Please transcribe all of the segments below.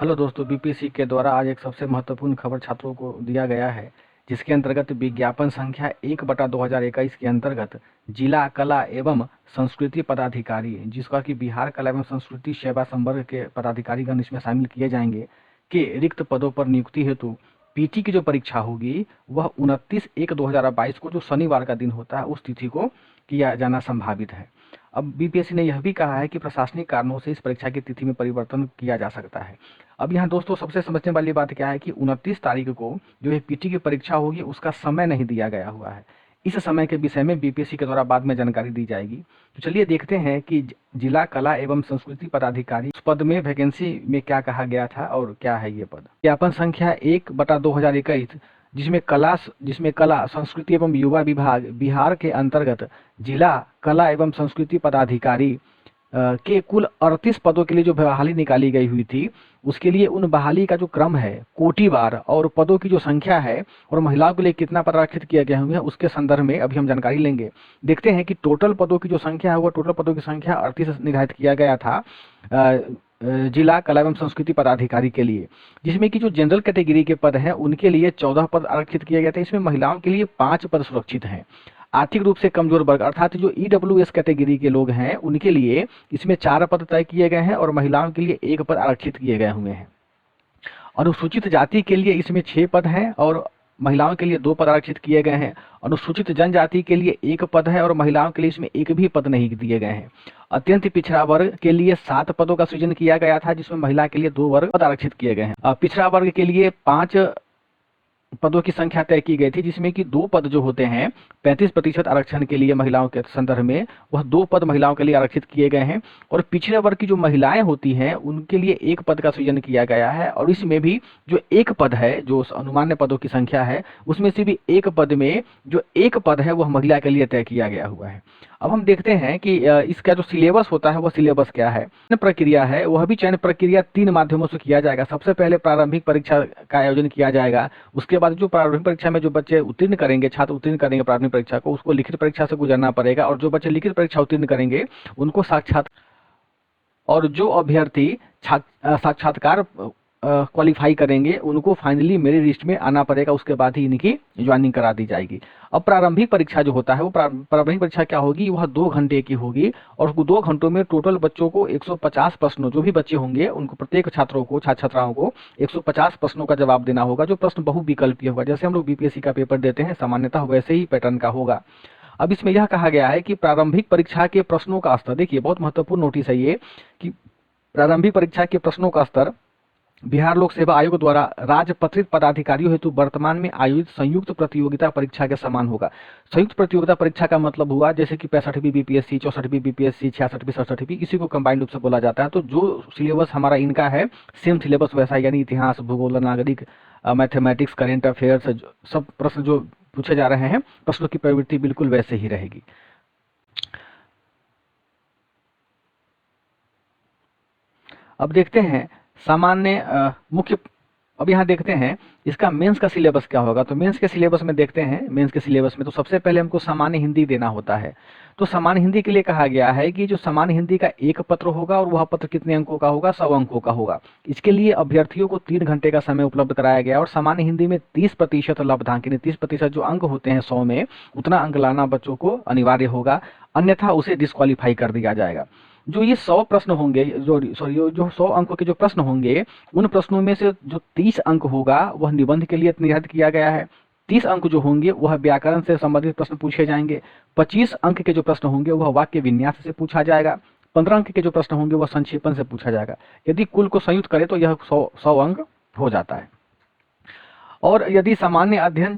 Hello दोस्तों, BPSC के द्वारा आज एक सबसे महत्वपूर्ण खबर छात्रों को दिया गया है, जिसके अंतर्गत विज्ञापन संख्या 1/2021 के अंतर्गत जिला कला एवं संस्कृति पदाधिकारी, जिसका कि बिहार कला एवं संस्कृति सेवा संवर्ग के पदाधिकारीगण इसमें शामिल किए जाएंगे, के रिक्त पदों पर नियुक्ति हेतु पीटी की जो परीक्षा होगी वह 29/1/2022 को, जो शनिवार का दिन होता है, उस तिथि को किया जाना संभावित है। अब बीपीएससी ने यह भी कहा है कि प्रशासनिक कारणों से इस परीक्षा की तिथि में परिवर्तन किया जा सकता है। अब यहाँ दोस्तों सबसे समझने वाली बात क्या है कि 29 तारीख को जो ये पीटी की परीक्षा होगी उसका समय नहीं दिया गया हुआ है। इस समय के विषय में बीपीएससी के द्वारा बाद में जानकारी दी जाएगी। तो चलिए देखते हैं कि जिला कला एवं संस्कृति पदाधिकारी उस पद में वैकेंसी में क्या कहा गया था और क्या है ये पद। विज्ञापन संख्या 1/2021 जिसमें कला संस्कृति एवं युवा विभाग बिहार के अंतर्गत जिला कला एवं संस्कृति पदाधिकारी के कुल 38 पदों के लिए जो बहाली निकाली गई हुई थी, उसके लिए उन बहाली का जो क्रम है कोटिवार और पदों की जो संख्या है और महिलाओं के लिए कितना पद आरक्षित किया गया हुआ है, उसके संदर्भ में अभी हम जानकारी लेंगे। देखते हैं कि टोटल पदों की जो संख्या है, वो टोटल पदों की संख्या 38 निर्धारित किया गया था जिला कला एवं संस्कृति पदाधिकारी के लिए, जिसमें कि जो जनरल कैटेगरी के पद हैं उनके लिए 14 पद आरक्षित किए गए थे। इसमें महिलाओं के लिए 5 पद सुरक्षित हैं। आर्थिक रूप से कमजोर वर्ग अर्थात जो ईडब्ल्यूएस कैटेगरी के लोग हैं उनके लिए इसमें 4 पद तय किए गए हैं और महिलाओं के लिए 1 पद आरक्षित किए गए हुए हैं। अनुसूचित जाति के लिए इसमें 6 पद हैं और महिलाओं के लिए 2 पद आरक्षित किए गए हैं। अनुसूचित जनजाति के लिए 1 पद है और महिलाओं के लिए इसमें 1 भी पद नहीं दिए गए हैं। अत्यंत पिछड़ा वर्ग के लिए 7 पदों का सृजन किया गया था, जिसमें महिला के लिए 2 वर्ग पद आरक्षित किए गए हैं। पिछड़ा वर्ग के लिए 5 पदों की संख्या तय की गई थी, जिसमें कि 2 पद जो होते हैं 35% आरक्षण के लिए महिलाओं के संदर्भ में, वह 2 पद महिलाओं के लिए आरक्षित किए गए हैं। और पिछड़े वर्ग की जो महिलाएं होती हैं उनके लिए 1 पद का सृजन किया गया है और इसमें भी जो 1 पद है, जो अनुमान्य पदों की संख्या है, उसमें से भी 1 पद में जो 1 पद है वह महिला के लिए तय किया गया हुआ है। अब हम देखते हैं कि इसका जो सिलेबस होता है वह सिलेबस क्या है। चयन प्रक्रिया है, वह भी चयन प्रक्रिया 3 माध्यमों से किया जाएगा। सबसे पहले प्रारंभिक परीक्षा का आयोजन किया जाएगा। उसके बाद जो प्रारंभिक परीक्षा में जो बच्चे उत्तीर्ण करेंगे, छात्र उत्तीर्ण करेंगे प्रारंभिक परीक्षा को, उसको लिखित परीक्षा से गुजरना पड़ेगा और जो बच्चे लिखित परीक्षा उत्तीर्ण करेंगे उनको साक्षात और जो अभ्यर्थी साक्षात्कार क्वालिफाई करेंगे उनको फाइनली मेरिट लिस्ट में आना पड़ेगा। उसके बाद ही इनकी ज्वाइनिंग करा दी जाएगी। अब प्रारंभिक परीक्षा जो होता है वो प्रारंभिक परीक्षा क्या होगी, वह 2 घंटे की होगी और 2 घंटों में टोटल बच्चों को 150 प्रश्नों, जो भी बच्चे होंगे उनको प्रत्येक छात्रों को छात्राओं को 150 प्रश्नों का जवाब देना होगा, जो प्रश्न बहुविकल्पीय होगा। जैसे हम लोग बीपीएससी का पेपर देते हैं सामान्यतः वैसे ही पैटर्न का होगा। अब इसमें यह कहा गया है कि प्रारंभिक परीक्षा के प्रश्नों का स्तर, देखिए बहुत महत्वपूर्ण नोटिस है ये, कि प्रारंभिक परीक्षा के प्रश्नों का स्तर बिहार लोक सेवा आयोग द्वारा राजपत्रित पदाधिकारियों हेतु वर्तमान में आयोजित संयुक्त प्रतियोगिता परीक्षा के समान होगा। संयुक्त प्रतियोगिता परीक्षा का मतलब हुआ जैसे कि 65वीं बीपीएससी, 64वीं बीपीएससी, 66वीं, 67वीं, इसी को कंबाइंड रूप से बोला जाता है। तो जो सिलेबस हमारा इनका है सेम सिलेबस वैसा, यानी इतिहास, भूगोल, नागरिक, मैथमेटिक्स, करेंट अफेयर्स, सब प्रश्न जो पूछे जा रहे हैं प्रश्नों की प्रवृत्ति बिल्कुल वैसे ही रहेगी। अब देखते हैं सामान्य मुख्य, अब यहाँ देखते हैं इसका मेंस का सिलेबस क्या होगा। तो मेंस के सिलेबस में देखते हैं, मेंस के सिलेबस में तो सबसे पहले हमको सामान्य हिंदी देना होता है। तो सामान्य हिंदी के लिए कहा गया है कि जो सामान्य हिंदी का 1 पत्र होगा और वह पत्र कितने अंकों का होगा, 100 अंकों का होगा। इसके लिए अभ्यर्थियों को 3 घंटे का समय उपलब्ध कराया गया और सामान्य हिंदी में 30% लब्धांक, यानी 30% जो अंक होते हैं 100 में, उतना अंक लाना बच्चों को अनिवार्य होगा, अन्यथा उसे डिस्क्वालीफाई कर दिया जाएगा। जो ये 100 प्रश्न होंगे, जो 100 अंकों के जो प्रश्न होंगे, उन प्रश्नों में से जो 30 अंक होगा वह निबंध के लिए निर्धारित किया गया है। 30 अंक जो होंगे वह व्याकरण से संबंधित प्रश्न पूछे जाएंगे। 25 अंक के जो प्रश्न होंगे वह वाक्य विन्यास से पूछा जाएगा। 15 अंक के जो प्रश्न होंगे वह संक्षेपण से पूछा जाएगा। यदि कुल को संयुक्त करें तो यह 100 अंक हो जाता है। और यदि सामान्य अध्ययन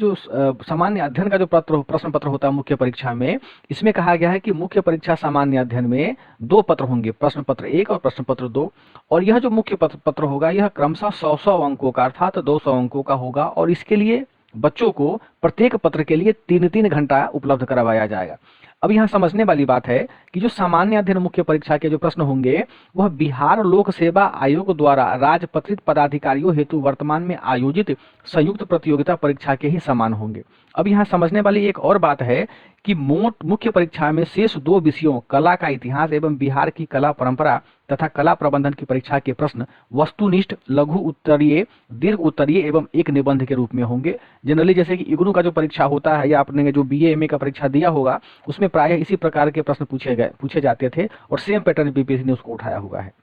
का जो प्रश्न पत्र होता है मुख्य परीक्षा में, इसमें कहा गया है कि मुख्य परीक्षा सामान्य अध्ययन में 2 पत्र होंगे, प्रश्न पत्र 1 और प्रश्न पत्र 2। और यह जो मुख्य पत्र होगा यह क्रमशः 100 अंकों का अर्थात 200 अंकों का होगा और इसके लिए बच्चों को प्रत्येक पत्र के लिए 3-3 घंटा उपलब्ध करवाया जाएगा। अब यहाँ समझने वाली बात है कि जो सामान्य अध्ययन मुख्य परीक्षा के जो प्रश्न होंगे वह बिहार लोक सेवा आयोग द्वारा राजपत्रित पदाधिकारियों हेतु वर्तमान में आयोजित संयुक्त प्रतियोगिता परीक्षा के ही समान होंगे। अब यहाँ समझने वाली एक और बात है कि मुख्य परीक्षा में शेष 2 विषयों कला का इतिहास एवं बिहार की कला परंपरा तथा कला प्रबंधन की परीक्षा के प्रश्न वस्तुनिष्ठ, लघु उत्तरीय, दीर्घ उत्तरीय एवं एक निबंध के रूप में होंगे। जनरली जैसे कि इग्नू का जो परीक्षा होता है या आपने जो BA MA का परीक्षा दिया होगा उसमें प्रायः इसी प्रकार के प्रश्न पूछे जाते थे और सेम पैटर्न BPSC ने उसको उठाया हुआ है।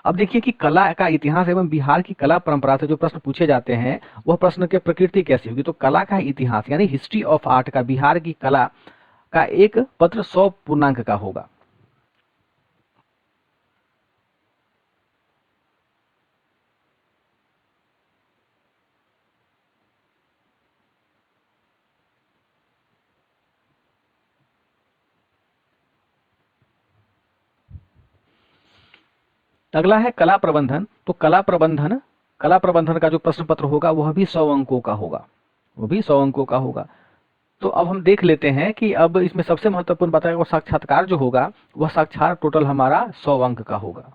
अब देखिए कि कला का इतिहास एवं बिहार की कला परंपरा से जो प्रश्न पूछे जाते हैं वह प्रश्न की प्रकृति कैसी होगी। तो कला का इतिहास यानी हिस्ट्री ऑफ आर्ट का बिहार की कला का एक पत्र 100 पूर्णांक का होगा। अगला है कला प्रबंधन। तो कला प्रबंधन का जो प्रश्न पत्र होगा वह भी 100 अंकों का होगा, वो भी 100 अंकों का होगा। तो अब हम देख लेते हैं कि अब इसमें सबसे महत्वपूर्ण बात है वो साक्षात्कार जो होगा वह साक्षात्कार टोटल हमारा 100 अंक का होगा।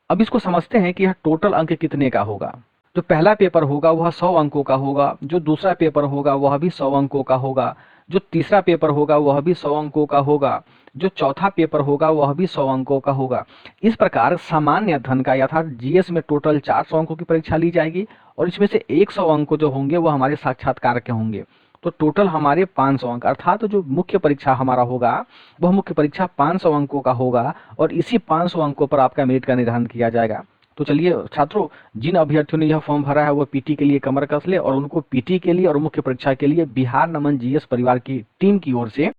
अब इसको समझते हैं कि यह टोटल अंक कितने का होगा। जो पहला पेपर होगा वह 100 अंकों का होगा, जो दूसरा पेपर होगा वह भी 100 अंकों का होगा, जो तीसरा पेपर होगा वह भी 100 अंकों का होगा, जो चौथा पेपर होगा वह भी 100 अंकों का होगा। इस प्रकार सामान्य अध्ययन का अर्थात GS में टोटल 400 अंकों की परीक्षा ली जाएगी और इसमें से 100 अंक जो होंगे वो हमारे साक्षात्कार के होंगे। तो टोटल हमारे 500 अंक अर्थात जो मुख्य परीक्षा हमारा होगा वह मुख्य परीक्षा 500 अंकों का होगा और इसी 500 अंकों पर आपका मेरिट का निर्धारण किया जाएगा। तो चलिए छात्रों, जिन अभ्यर्थियों ने यह फॉर्म भरा है वो PT के लिए कमर कस ले और उनको PT के लिए और मुख्य परीक्षा के लिए बिहार नमन GS परिवार की टीम की ओर से